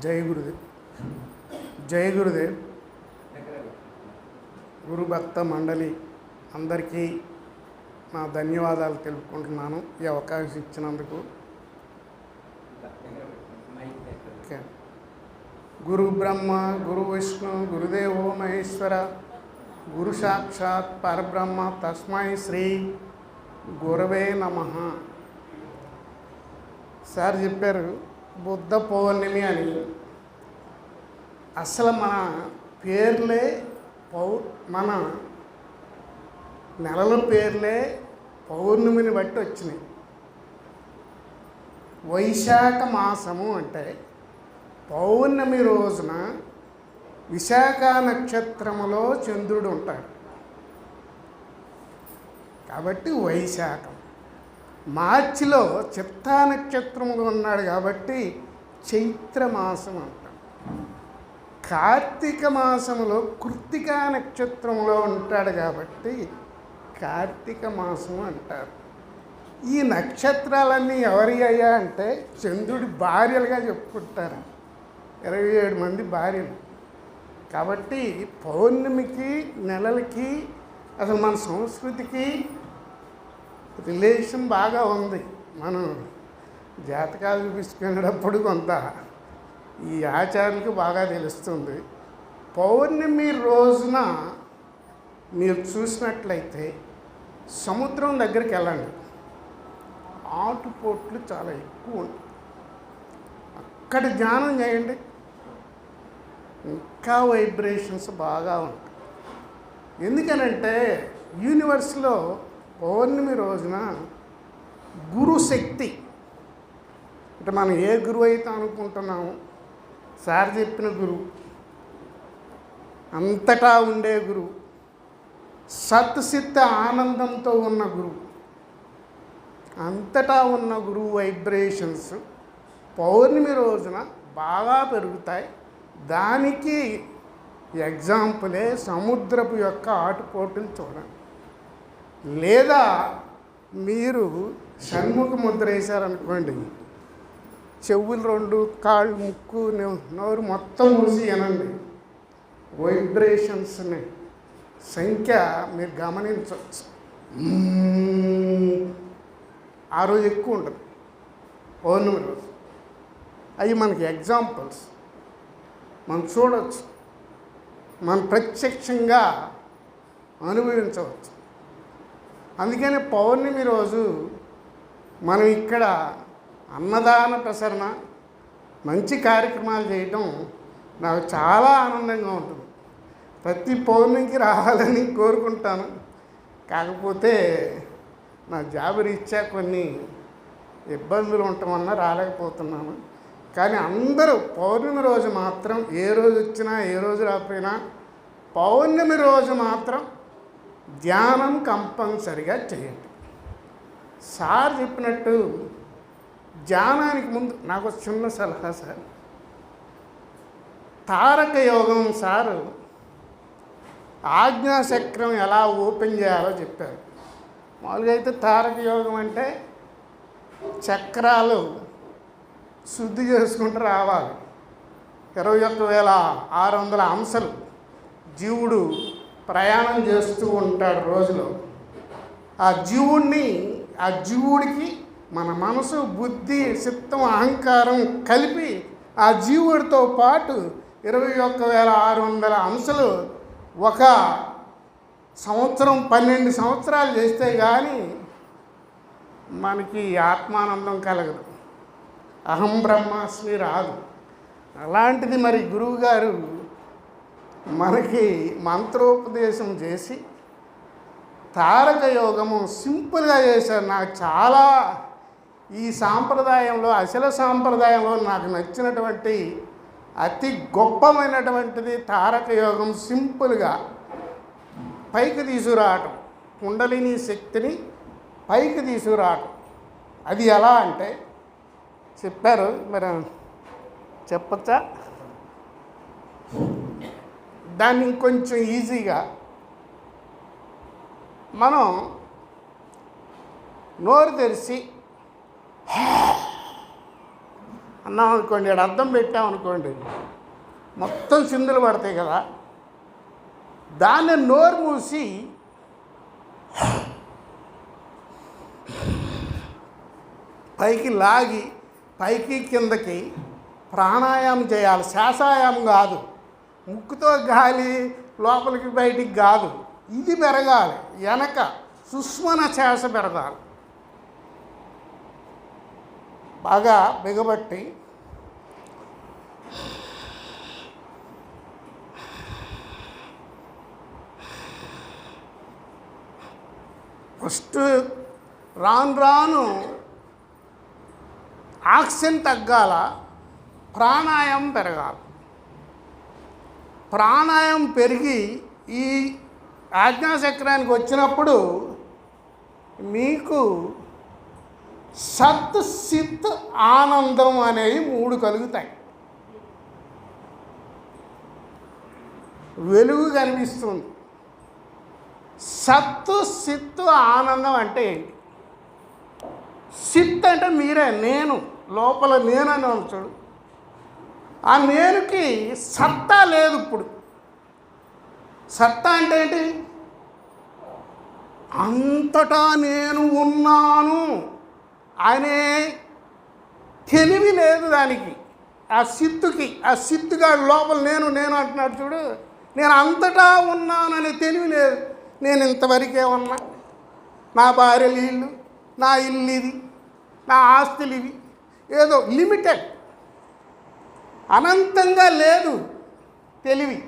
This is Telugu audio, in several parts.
జై గురుదేవ్. జై గురుదేవ్. గురుభక్త మండలి అందరికీ నా ధన్యవాదాలు తెలుపుకుంటున్నాను ఈ అవకాశం ఇచ్చినందుకు. గురు బ్రహ్మ గురు విష్ణు గురుదేవో మహేశ్వర గురు సాక్షాత్ పరబ్రహ్మ తస్మై శ్రీ గురవే నమః. సార్ చెప్పారు బుద్ధ పౌర్ణమి అని. అసలు మన పేర్లే మన నెలల పేర్లే పౌర్ణమిని బట్టి వచ్చినాయి. వైశాఖ మాసము అంటే పౌర్ణమి రోజున విశాఖ నక్షత్రములో చంద్రుడు ఉంటాడు కాబట్టి వైశాఖం. మార్చిలో చిత్తా నక్షత్రములో ఉన్నాడు కాబట్టి చైత్రమాసం అంటాం. కార్తీక మాసములో కృత్తికా నక్షత్రంలో ఉంటాడు కాబట్టి కార్తీక మాసం అంటారు. ఈ నక్షత్రాలన్నీ ఎవరి అయ్యా అంటే చంద్రుడి భార్యలుగా చెప్పుకుంటారు. 27 మంది భార్యలు. కాబట్టి పౌర్ణమికి నెలలకి అసలు మన సంస్కృతికి రిలేషన్ బాగా ఉంది. మనం జాతకాలు చూపించుకునేటప్పుడు కొంత ఈ ఆచారాలకు బాగా తెలుస్తుంది. పౌర్ణమి రోజున మీరు చూసినట్లయితే సముద్రం దగ్గరికి వెళ్ళండి, ఆటుపోట్లు చాలా ఎక్కువ ఉంటాయి. అక్కడ ధ్యానం చేయండి, ఇంకా వైబ్రేషన్స్ బాగా ఉంటాయి. ఎందుకనంటే యూనివర్స్లో పౌర్ణమి రోజున గురు శక్తి అంటే మనం ఏ గురువు అయితే అనుకుంటున్నాము, సార్ చెప్పిన గురువు, అంతటా ఉండే గురువు, సత్సిద్ధ ఆనందంతో ఉన్న గురువు, అంతటా ఉన్న గురువు వైబ్రేషన్స్ పౌర్ణమి రోజున బాగా పెరుగుతాయి. దానికి ఎగ్జాంపులే సముద్రపు యొక్క ఆటుపోటును చూడండి. లేదా మీరు షణ్ముఖ ముద్ర వేశారనుకోండి, చెవులు 2 కాళ్ళు ముక్కు నోరు మొత్తం మూసి అనండి. వైబ్రేషన్స్ని సంఖ్య మీరు గమనించవచ్చు. ఆ రోజు ఎక్కువ ఉంటుంది పౌర్ణమి రోజు. అవి మనకి ఎగ్జాంపుల్స్, మనం చూడవచ్చు, మనం ప్రత్యక్షంగా అనుభవించవచ్చు. అందుకని పౌర్ణమి రోజు మనం ఇక్కడ అన్నదాన ప్రసరణ మంచి కార్యక్రమాలు చేయటం నాకు చాలా ఆనందంగా ఉంటుంది. ప్రతి పౌర్ణమికి రావాలని కోరుకుంటాను. కాకపోతే నా జాబ్ రీత్యా కొన్ని ఇబ్బందులు ఉండటం వల్ల రాలేకపోతున్నాను. కానీ అందరూ పౌర్ణమి రోజు మాత్రం ఏ రోజు వచ్చినా ఏ రోజు రాకపోయినా పౌర్ణమి రోజు మాత్రం ధ్యానం కంపల్సరిగా చేయండి. సార్ చెప్పినట్టు ధ్యానానికి ముందు నాకు చిన్న సలహా సార్. తారక యోగం సారు ఆజ్ఞాచక్రం ఎలా ఓపెన్ చేయాలో చెప్పారు. మామూలుగా అయితే తారక యోగం అంటే చక్రాలు శుద్ధి చేసుకుంటూ రావాలి. 21,600 అంశాలు జీవుడు ప్రయాణం చేస్తూ ఉంటాడు రోజులో. ఆ జీవుడికి మన మనసు బుద్ధి చిత్తం అహంకారం కలిపి ఆ జీవుడితో పాటు 21,600 అంశాలు ఒక సంవత్సరం 12 సంవత్సరాలు చేస్తే కానీ మనకి ఆత్మానందం కలగదు, అహం బ్రహ్మాస్మి రాదు. అలాంటిది మరి గురువుగారు మనకి మంత్రోపదేశం చేసి తారక యోగము సింపుల్గా చేశారు. నాకు చాలా ఈ సాంప్రదాయంలో అసలు సాంప్రదాయంలో నాకు నచ్చినటువంటి అతి గొప్పమైనటువంటిది తారక యోగం. సింపుల్గా పైకి తీసుకురావటం, కుండలిని శక్తిని పైకి తీసుకురావటం. అది ఎలా అంటే చెప్పారు, మరి చెప్పచ్చా? దాన్ని ఇంకొంచెం ఈజీగా మనం నోరు తెరిచి అన్నాం అనుకోండి, ఇక్కడ అద్దం పెట్టామనుకోండి, మొత్తం చిందులు పడతాయి కదా. దాన్ని నోరు మూసి పైకి లాగి పైకి కిందకి ప్రాణాయామం చేయాలి. శ్వాసాయామం కాదు, ముక్కుతో గాలి లోపలికి బయటికి కాదు, ఇది పెరగాలి. వెనక సుష్మన శ్వాస పెరగాలి. బాగా బిగబట్టి ఫస్ట్ రాను రాను ఆక్సిజన్ తగ్గాల, ప్రాణాయామం పెరగాలి. ప్రాణాయామం పెరిగి ఈ ఆజ్ఞాచక్రానికి వచ్చినప్పుడు మీకు సత్ సిత్ ఆనందం అనేవి 3 కలుగుతాయి. వెలుగు కనిపిస్తుంది. సత్తు సిత్తు ఆనందం అంటే ఏంటి? సిత్ అంటే మీరే, నేను లోపల నేనని చూడు. ఆ నేనుకి సత్తా లేదు. ఇప్పుడు సత్తా అంటే ఏంటి? అంతటా నేను ఉన్నాను అనే తెలివి లేదు దానికి, ఆ సిత్తుకి. ఆ సిత్తుగా లోపల నేను నేను అంటున్నాడు చూడు. నేను అంతటా ఉన్నాననే తెలివి లేదు. నేను ఇంతవరకే ఉన్నా, నా భార్యలు ఇల్లు, నా ఇల్లు ఇది, నా ఆస్తులు ఇవి, ఏదో లిమిటెడ్, అనంతంగా లేదు తెలివి.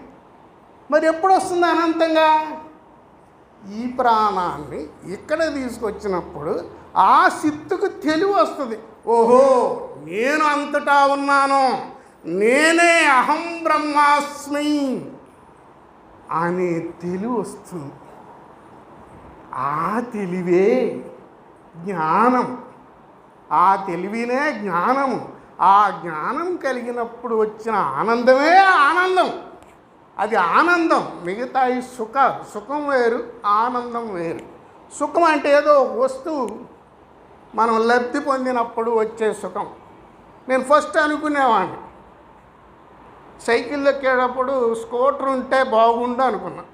మరి ఎప్పుడు వస్తుంది అనంతంగా? ఈ ప్రాణాన్ని ఇక్కడ తీసుకొచ్చినప్పుడు ఆ సిత్తుకు తెలివి వస్తుంది. ఓహో, నేను అంతటా ఉన్నాను, నేనే అహం బ్రహ్మాస్మి అనే తెలివి వస్తుంది. ఆ తెలివే జ్ఞానం. ఆ తెలివినే జ్ఞానము. ఆ జ్ఞానం కలిగినప్పుడు వచ్చిన ఆనందమే ఆనందం. అది ఆనందం. మిగతా ఈ సుఖం వేరు, ఆనందం వేరు. సుఖం అంటే ఏదో వస్తువు మనం లబ్ధి పొందినప్పుడు వచ్చే సుఖం. నేను ఫస్ట్ అనుకునేవాడిని, సైకిల్ ఎక్కేటప్పుడు స్కూటర్ ఉంటే బాగుండు అనుకున్నా.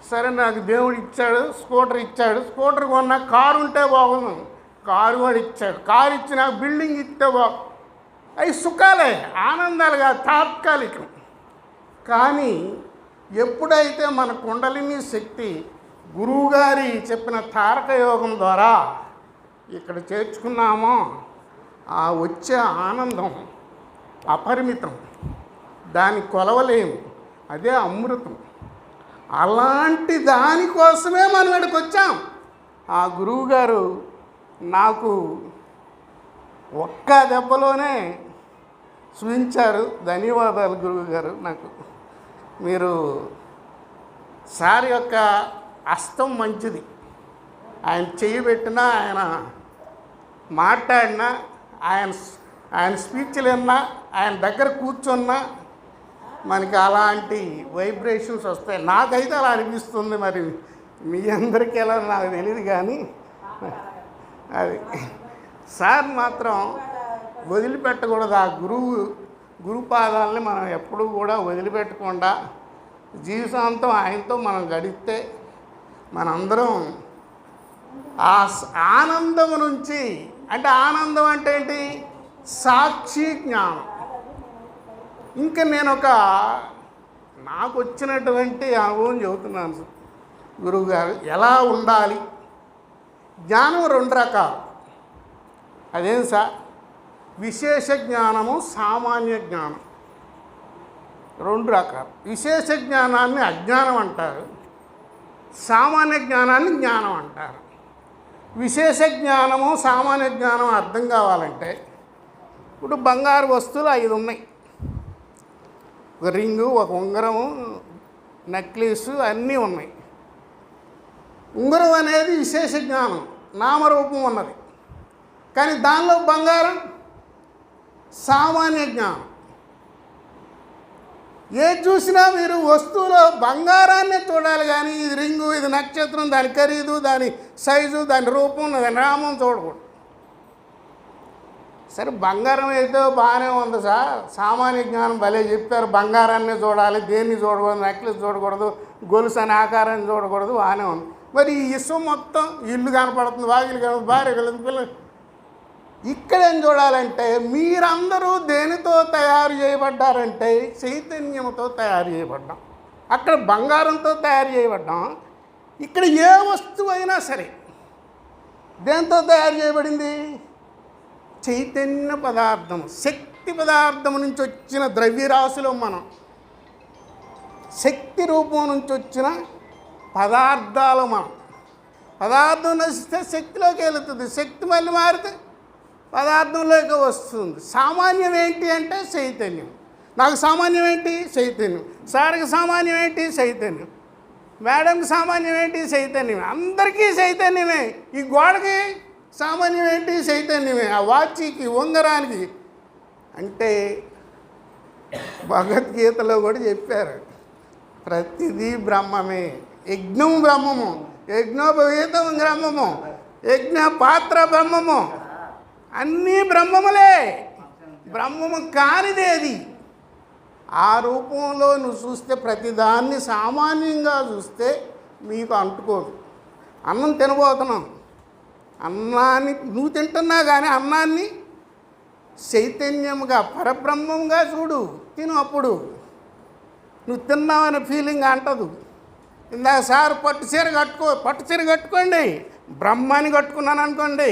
సరే, నాకు దేవుడు ఇచ్చాడు, స్కూటర్ ఇచ్చాడు. స్కూటర్ కొన్నా. కారు ఉంటే బాగుండు, కారు కూడా ఇచ్చాడు. కారు ఇచ్చి నాకు బిల్డింగ్ ఇస్తే బాగు. అవి సుఖాలే, ఆనందాలుగా తాత్కాలికం. కానీ ఎప్పుడైతే మన కుండలిని శక్తి గురువుగారి చెప్పిన తారక యోగం ద్వారా ఇక్కడ చేర్చుకున్నామో, ఆ వచ్చే ఆనందం అపరిమితం, దాన్ని కొలవలేము. అదే అమృతం. అలాంటి దానికోసమే మనం ఇక్కడికి వచ్చాం. ఆ గురువుగారు నాకు ఒక్క దెబ్బలోనే చూపించారు. ధన్యవాదాలు గురువుగారు. నాకు మీరు సార్ యొక్క హస్తం మంచిది. ఆయన చెయ్యి పెట్టినా, ఆయన మాట్లాడినా, ఆయన స్పీచ్లు విన్నా, ఆయన దగ్గర కూర్చున్నా మనకి అలాంటి వైబ్రేషన్స్ వస్తాయి. నాకైతే అలా అనిపిస్తుంది. మరి మీ అందరికీ ఎలా నాకు తెలియదు, కానీ అది సార్ మాత్రం వదిలిపెట్టకూడదు. ఆ గురుపాదాలని మనం ఎప్పుడూ కూడా వదిలిపెట్టకుండా జీవితాంతం ఆయనతో మనం గడిస్తే మనందరం ఆ ఆనందం నుంచి, అంటే ఆనందం అంటే ఏంటి? సాక్షి జ్ఞానం. ఇంకా నేను నాకు వచ్చినటువంటి అనుభవం చెబుతున్నాను. గురువుగారు ఎలా ఉండాలి? జ్ఞానం 2 రకాలు. అదేం సార్? విశేష జ్ఞానము, సామాన్య జ్ఞానం. 2 రకాలు. విశేష జ్ఞానాన్ని అజ్ఞానం అంటారు, సామాన్య జ్ఞానాన్ని జ్ఞానం అంటారు. విశేష జ్ఞానము, సామాన్య జ్ఞానం అర్థం కావాలంటే, ఇప్పుడు బంగారు వస్తువులు 5 ఉన్నాయి. ఒక రింగు, ఒక ఉంగరము, నెక్లెస్ అన్నీ ఉన్నాయి. ఉంగరం అనేది విశేష జ్ఞానం, నామరూపం ఉన్నది. కానీ దానిలో బంగారం సామాన్య జ్ఞానం. ఏది చూసినా మీరు వస్తువులో బంగారాన్నే చూడాలి, కానీ ఇది రింగు, ఇది నక్షత్రం, దాని ఖరీదు, దాని సైజు, దాని రూపం, దాని నామం చూడకూడదు. సరే బంగారం అయితే బాగానే ఉంది సార్, సామాన్య జ్ఞానం భలే చెప్పారు, బంగారాన్ని చూడాలి, దేన్ని చూడకూడదు, నెక్లెస్ చూడకూడదు, గొలుసు అనే ఆకారాన్ని చూడకూడదు, బాగానే ఉంది. మరి ఈ విశ్వం మొత్తం ఇల్లు కనపడుతుంది, వాకిలు కనపడుతుంది, భార్య కలుగుతుంది, పిల్లలు, ఇక్కడేం చూడాలంటే మీరందరూ దేనితో తయారు చేయబడ్డారంటే చైతన్యంతో తయారు చేయబడ్డాం. అక్కడ బంగారంతో తయారు చేయబడ్డాం. ఇక్కడ ఏ వస్తువు అయినా సరే దేంతో తయారు చేయబడింది? చైతన్య పదార్థం, శక్తి పదార్థం నుంచి వచ్చిన ద్రవ్యరాశులు మనం, శక్తి రూపం నుంచి వచ్చిన పదార్థాలు మనం. పదార్థం నశిస్తే శక్తిలోకి వెళుతుంది, శక్తి మళ్ళీ మారితే పదార్థంలోకి వస్తుంది. సామాన్యం ఏంటి అంటే చైతన్యం. నాకు సామాన్యం ఏంటి? చైతన్యం. సార్కి సామాన్యం ఏంటి? చైతన్యం. మేడంకి సామాన్యం ఏంటి? చైతన్యమే. అందరికీ చైతన్యమే. ఈ గోడకి సామాన్యం ఏంటి? చైతన్యమే. ఆ వాచికి, ఉంగరానికి. అంటే భగవద్గీతలో కూడా చెప్పారు, ప్రతిదీ బ్రహ్మమే. యజ్ఞం బ్రహ్మము, యజ్ఞోపవీతం బ్రహ్మము, యజ్ఞ పాత్ర బ్రహ్మము, అన్నీ బ్రహ్మములే. బ్రహ్మము కానిదేది. ఆ రూపంలో నువ్వు చూస్తే ప్రతిదాన్ని సామాన్యంగా చూస్తే మీకు అంటుకోదు. అన్నం తినబోతున్నాం, అన్నాన్ని నువ్వు తింటున్నా కానీ అన్నాన్ని చైతన్యంగా పరబ్రహ్మంగా చూడు, తిను. అప్పుడు నువ్వు తిన్నావనే ఫీలింగ్ అంటదు. ఇందాక సార్ పట్టు చీర కట్టుకోండి, బ్రహ్మాన్ని కట్టుకున్నాను అనుకోండి,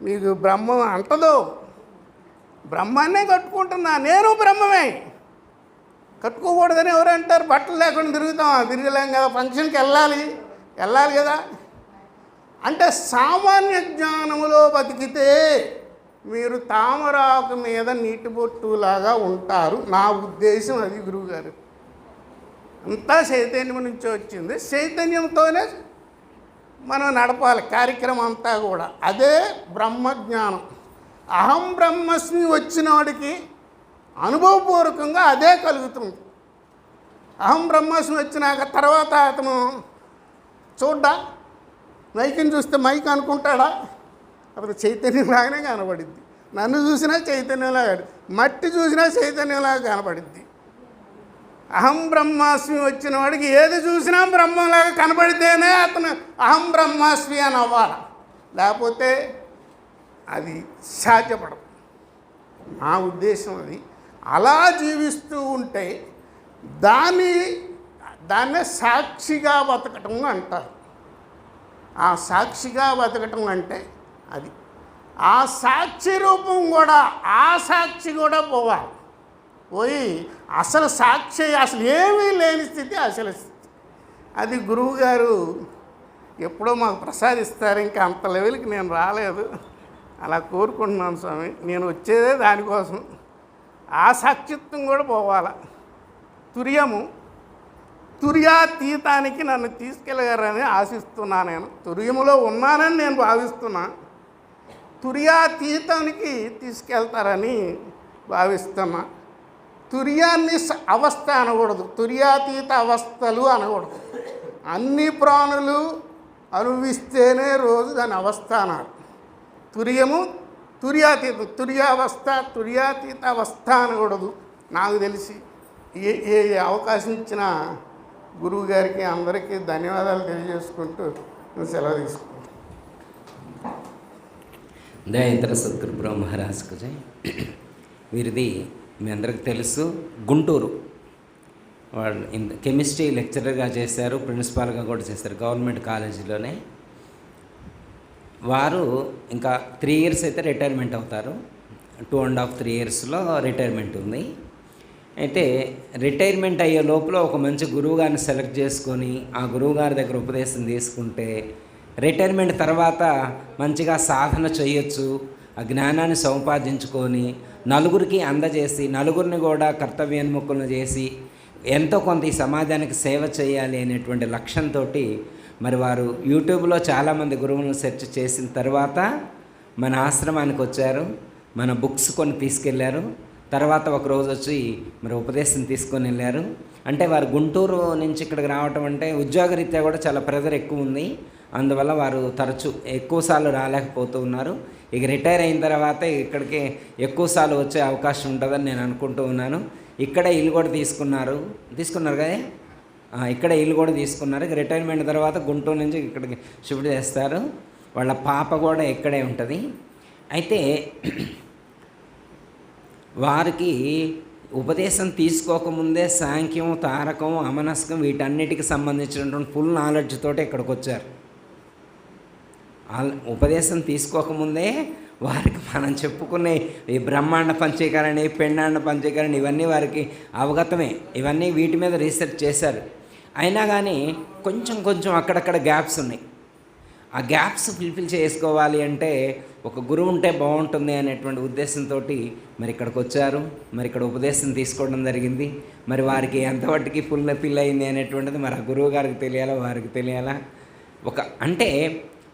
మీకు బ్రహ్మం అంటదు. బ్రహ్మాన్నే కట్టుకుంటున్నా, నేను బ్రహ్మమే. కట్టుకోకూడదని ఎవరు అంటారు? బట్టలు లేకుండా తిరగలేం కదా, ఫంక్షన్కి వెళ్ళాలి కదా. అంటే సామాన్య జ్ఞానములో బతికితే మీరు తామరాకు మీద నీటి బొట్టులాగా ఉంటారు. నా ఉద్దేశం అది. గురువుగారు అంతా చైతన్యం నుంచి వచ్చింది, చైతన్యంతోనే మనం నడపాలి కార్యక్రమం అంతా కూడా. అదే బ్రహ్మజ్ఞానం. అహం బ్రహ్మస్మి వచ్చినవాడికి అనుభవపూర్వకంగా అదే కలుగుతుంది. అహం బ్రహ్మస్మి వచ్చినాక తర్వాత అతను చూడ్డా, మైకిని చూస్తే మైక్ అనుకుంటాడా? అతను చైతన్యంలాగానే కనబడిద్ది. నన్ను చూసినా చైతన్యంలాగా, మట్టి చూసినా చైతన్యంలాగా కనబడిద్ది. అహం బ్రహ్మాస్మి వచ్చిన వాడికి ఏది చూసినా బ్రహ్మంలాగా కనబడితేనే అతను అహం బ్రహ్మాస్మి అని అవ్వాలి, లేకపోతే అది సాధ్యపడదు. నా ఉద్దేశం అది. అలా జీవిస్తూ ఉంటే దాన్నే సాక్షిగా బతకటం అంటారు. ఆ సాక్షిగా బతకటం అంటే అది. ఆ సాక్షి రూపం కూడా, ఆ సాక్షి కూడా పోయి అసలు సాక్షి, అసలు ఏమీ లేని స్థితి అసలు స్థితి. అది గురువుగారు ఎప్పుడో మాకు ప్రసాదిస్తారు. ఇంకా అంత లెవెల్కి నేను రాలేదు. అలా కోరుకుంటున్నాను స్వామి. నేను వచ్చేదే దానికోసం. ఆ సాక్షిత్వం కూడా పోవాలి. తుర్యాతీతానికి నన్ను తీసుకెళ్ళగారని ఆశిస్తున్నా. నేను తుర్యములో ఉన్నానని నేను భావిస్తున్నా. తుర్యాతీతానికి తీసుకెళ్తారని భావిస్తున్నా. తుర్యాన్ని అవస్థ అనకూడదు, తుర్యాతీత అవస్థలు అనకూడదు. అన్ని ప్రాణులు అనుభవిస్తేనే రోజు దాని అవస్థ అన్నారు. తుర్యము, తుర్యాతీతం, తుర్యావస్థ, తుర్యాతీత అవస్థ అనకూడదు. నాకు తెలిసి ఏ అవకాశం ఇచ్చిన గురువు గారికి అందరికీ ధన్యవాదాలు తెలియజేసుకుంటూ సెలవు తీసుకుంటాను. దయాంతర సద్గురు బ్రహ్మ మహారాజ్కు జై. వీరిది మీ అందరికి తెలుసు, గుంటూరు. వాళ్ళు కెమిస్ట్రీ లెక్చరర్గా చేశారు, ప్రిన్సిపాల్గా కూడా చేశారు గవర్నమెంట్ కాలేజీలోనే. వారు ఇంకా 3 years అయితే రిటైర్మెంట్ అవుతారు. 2.5-3 yearsలో రిటైర్మెంట్ ఉంది. అయితే రిటైర్మెంట్ అయ్యే లోపల ఒక మంచి గురువుగారిని సెలెక్ట్ చేసుకొని ఆ గురువుగారి దగ్గర ఉపదేశం తీసుకుంటే రిటైర్మెంట్ తర్వాత మంచిగా సాధన చేయొచ్చు, ఆ జ్ఞానాన్ని సంపాదించుకొని నలుగురికి అందజేసి, నలుగురిని కూడా కర్తవ్యోన్ముఖులను చేసి ఎంతో కొంత ఈ సమాజానికి సేవ చేయాలి అనేటువంటి లక్ష్యంతో మరి వారు యూట్యూబ్లో చాలామంది గురువులను సెర్చ్ చేసిన తర్వాత మన ఆశ్రమానికి వచ్చారు. మన బుక్స్ కొన్ని తీసుకెళ్లారు. తర్వాత ఒకరోజు వచ్చి మరి ఉపదేశం తీసుకొని వెళ్ళారు. అంటే వారు గుంటూరు నుంచి ఇక్కడికి రావటం అంటే ఉద్యోగరీత్యా కూడా చాలా ప్రెజర్ ఎక్కువ ఉంది. అందువల్ల వారు తరచూ ఎక్కువసార్లు రాలేకపోతూ ఉన్నారు. ఇక రిటైర్ అయిన తర్వాత ఇక్కడికి ఎక్కువసార్లు వచ్చే అవకాశం ఉంటుందని నేను అనుకుంటూ ఉన్నాను. ఇక్కడే ఇల్లు కూడా తీసుకున్నారు కదా, ఇక్కడే ఇల్లు కూడా తీసుకున్నారు. ఇక రిటైర్మెంట్ తర్వాత గుంటూరు నుంచి ఇక్కడికి షిఫ్ట్ చేస్తారు. వాళ్ళ పాప కూడా ఇక్కడే ఉంటుంది. అయితే వారికి ఉపదేశం తీసుకోకముందే సాంఖ్యం, తారకం, అమనస్కం వీటన్నిటికి సంబంధించినటువంటి ఫుల్ నాలెడ్జ్ తోటి ఇక్కడికి వచ్చారు. ఉపదేశం తీసుకోకముందే వారికి మనం చెప్పుకునే ఈ బ్రహ్మాండ పంచీకరణ, పిండాండ పంచీకరణ ఇవన్నీ వారికి అవగతమే. ఇవన్నీ వీటి మీద రీసెర్చ్ చేశారు. అయినా కానీ కొంచెం అక్కడక్కడ గ్యాప్స్ ఉన్నాయి. ఆ గ్యాప్స్ ఫుల్ఫిల్ చేసుకోవాలి అంటే ఒక గురువు ఉంటే బాగుంటుంది అనేటువంటి ఉద్దేశంతో మరి ఇక్కడికి వచ్చారు. మరి ఇక్కడ ఉపదేశం తీసుకోవడం జరిగింది. మరి వారికి ఎంతవరకు ఫిల్ అయింది అనేటువంటిది మరి ఆ గురువు గారికి తెలియాలా, వారికి తెలియాలా. అంటే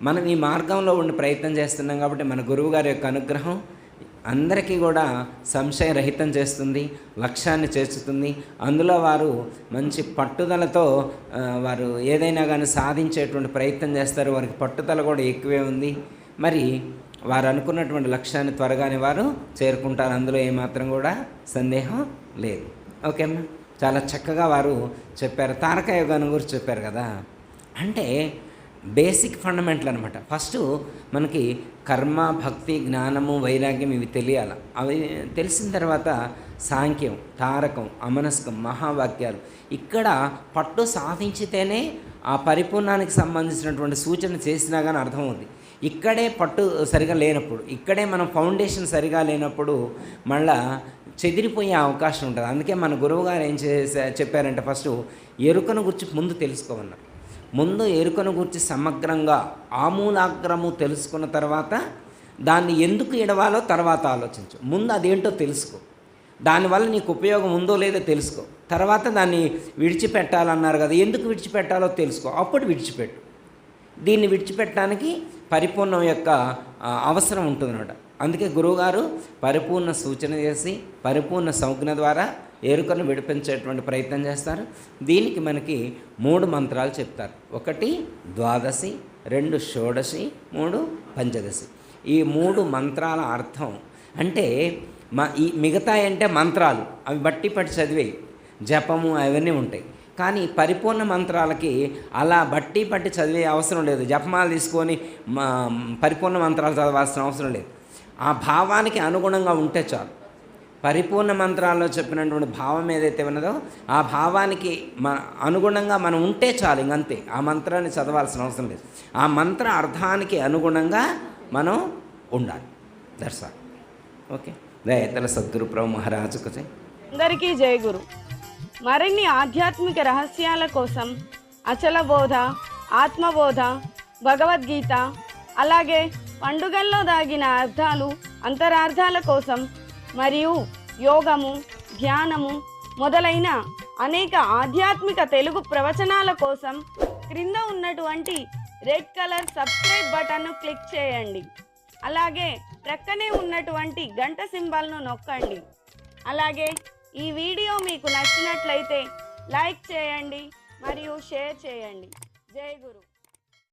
మనం ఈ మార్గంలో ఉండి ప్రయత్నం చేస్తున్నాం కాబట్టి మన గురువు గారి యొక్క అనుగ్రహం అందరికీ కూడా సంశయరహితం చేస్తుంది, లక్ష్యాన్ని చేర్చుతుంది. అందులో వారు మంచి పట్టుదలతో వారు ఏదైనా కానీ సాధించేటువంటి ప్రయత్నం చేస్తారు. వారికి పట్టుదల కూడా ఎక్కువే ఉంది. మరి వారు అనుకున్నటువంటి లక్ష్యాన్ని త్వరగానే వారు చేరుకుంటారు. అందులో ఏమాత్రం కూడా సందేహం లేదు. ఓకే అమ్మా, చాలా చక్కగా వారు చెప్పారు. తారక యోగాన్ని గురించి చెప్పారు కదా, అంటే బేసిక్ ఫండమెంటల్ అనమాట. ఫస్ట్ మనకి కర్మ, భక్తి, జ్ఞానము, వైరాగ్యం ఇవి తెలియాలి. అవి తెలిసిన తర్వాత సాంఖ్యం, తారకం, అమనస్కం, మహావాక్యాలు ఇక్కడ పట్టు సాధించితేనే ఆ పరిపూర్ణానికి సంబంధించినటువంటి సూచన చేసినా కానీ అర్థమవుతుంది. ఇక్కడే పట్టు సరిగా లేనప్పుడు, ఇక్కడే మనం ఫౌండేషన్ సరిగా లేనప్పుడు మళ్ళా చెదిరిపోయే అవకాశం ఉంటుంది. అందుకే మన గురువుగారు ఏం చెప్పారంటే ఫస్ట్ ఎరుకను గురించి ముందు తెలుసుకోమన్నారు. ముందు ఎరుకను గురించి సమగ్రంగా ఆమూలాగ్రము తెలుసుకున్న తర్వాత దాన్ని ఎందుకు ఎడవాలో తర్వాత ఆలోచించు. ముందు అదేంటో తెలుసుకో, దానివల్ల నీకు ఉపయోగం ఉందో లేదో తెలుసుకో. తర్వాత దాన్ని విడిచిపెట్టాలన్నారు కదా, ఎందుకు విడిచిపెట్టాలో తెలుసుకో, అప్పుడు విడిచిపెట్టు. దీన్ని విడిచిపెట్టడానికి పరిపూర్ణం యొక్క అవసరం ఉంటుందన్నమాట. అందుకే గురువుగారు పరిపూర్ణ సూచన చేసి పరిపూర్ణ సంజ్ఞ ద్వారా ఎరుకను విడిపించేటువంటి ప్రయత్నం చేస్తారు. దీనికి మనకి 3 మంత్రాలు చెప్తారు. 1 ద్వాదశి, 2 షోడశి, 3 పంచదశి. ఈ 3 మంత్రాల అర్థం అంటే ఈ మిగతా అంటే మంత్రాలు అవి బట్టి చదివేవి, జపము అవన్నీ ఉంటాయి. కానీ పరిపూర్ణ మంత్రాలకి అలా బట్టి చదివే అవసరం లేదు. జపమాలు తీసుకొని పరిపూర్ణ మంత్రాలు చదవాల్సిన అవసరం లేదు. ఆ భావానికి అనుగుణంగా ఉంటే చాలు. పరిపూర్ణ మంత్రాల్లో చెప్పినటువంటి భావం ఏదైతే ఉన్నదో ఆ భావానికి అనుగుణంగా మనం ఉంటే చాలు, ఇంకంతే. ఆ మంత్రాన్ని చదవాల్సిన అవసరం లేదు. ఆ మంత్ర అర్థానికి అనుగుణంగా మనం ఉండాలి. That's all. ఓకే. దయతల సద్గురు ప్రభు మహారాజుకు అందరికీ జై గురు. మరిన్ని ఆధ్యాత్మిక రహస్యాల కోసం అచల బోధ, ఆత్మబోధ, భగవద్గీత, అలాగే పండుగల్లో దాగిన అర్థాలు, అంతరార్థాల కోసం మరియు యోగము, ధ్యానము మొదలైన అనేక ఆధ్యాత్మిక తెలుగు ప్రవచనాల కోసం క్రింద ఉన్నటువంటి రెడ్ కలర్ సబ్స్క్రైబ్ బటన్ను క్లిక్ చేయండి. అలాగే ప్రక్కనే ఉన్నటువంటి గంట సింబల్ను నొక్కండి. అలాగే ఈ వీడియో మీకు నచ్చినట్లయితే లైక్ చేయండి మరియు షేర్ చేయండి. జై గురు.